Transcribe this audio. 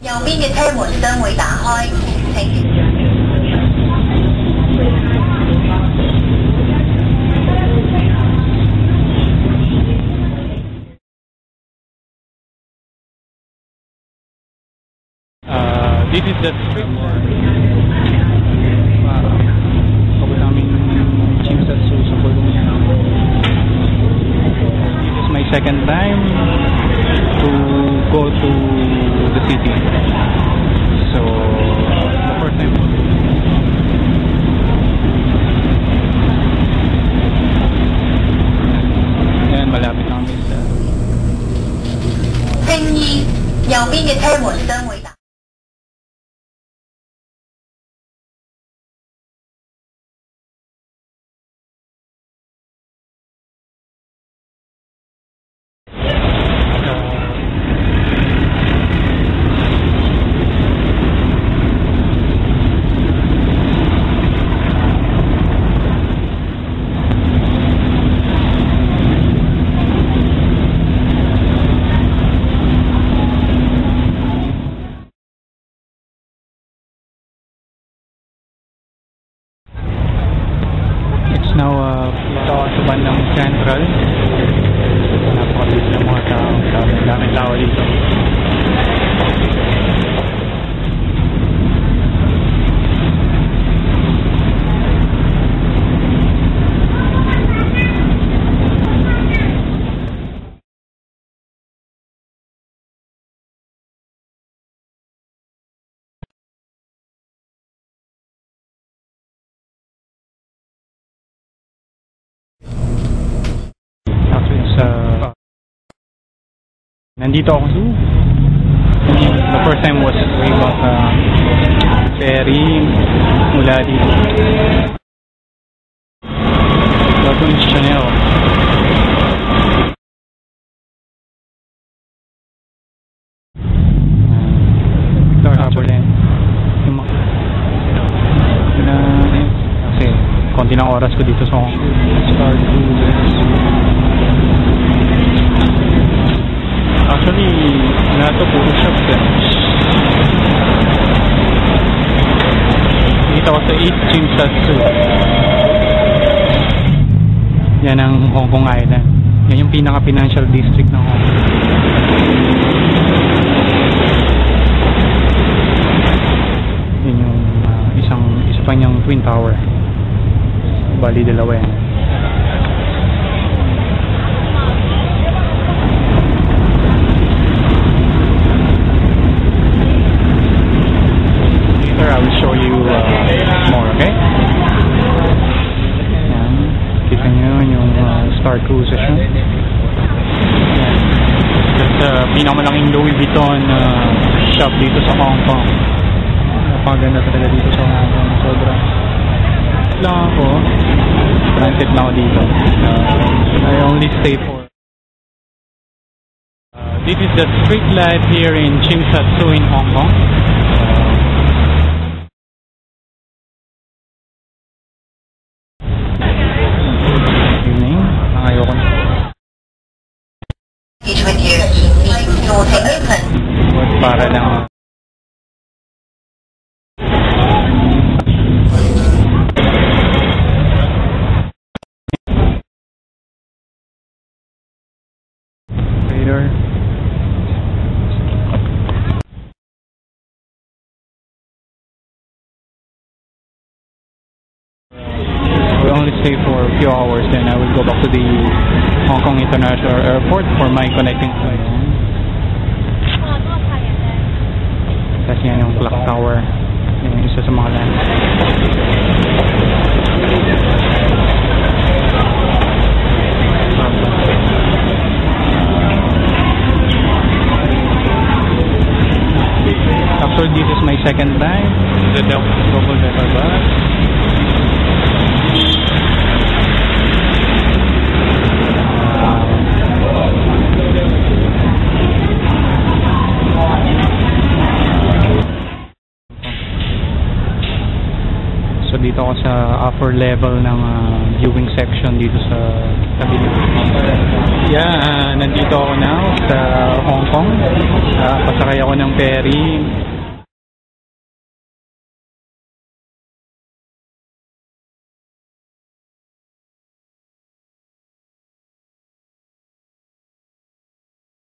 右邊嘅車門將會打開，請。This is the street kami namin Chimsatsu sa Pulong. This is my second time to go to the city. So the first time yan, malapit na kami sa 正義，右邊嘅車門將會打。now dito ako sa bandang Central. Napakabis ng mga tao. Daming tao dito. Nandito ako sa the first time was way back ferry mula dito. Gagawin siya niya ako. Victor Harbor din. Kasi konti ng oras ko dito sa Star Cruises. Actually, lahat ito puro shops eh. Dito ako sa East Chimsatsu. Yan ang Hong Kong Island. Yan yung pinaka-financial district ng Hong Kong. Yan yung isa pa niyang Twin Tower. Bali, dalawa yan. I will show you more, okay? Yan. Kita nyo yung Star Cruises yun. That's pinakamalaking Louis Vuitton shop dito sa Hong Kong. Napakaganda talaga dito sa Hong Kong. Sobra. Lang ako. Transit lang ako dito. I only stay for this is the street light here in Chimsatsu in Hong Kong. Para lang later. We only stay for a few hours, then I will go back to the Hong Kong International Airport for my connecting flight. Kasi yan yung clock tower. Yan yung isa sa mga land. Actually, this is my second time. The double decker bus. So dito ako sa upper level ng viewing section dito sa tabi nito. Yeah, nandito ako na sa Hong Kong. Pasakay ako ng ferry.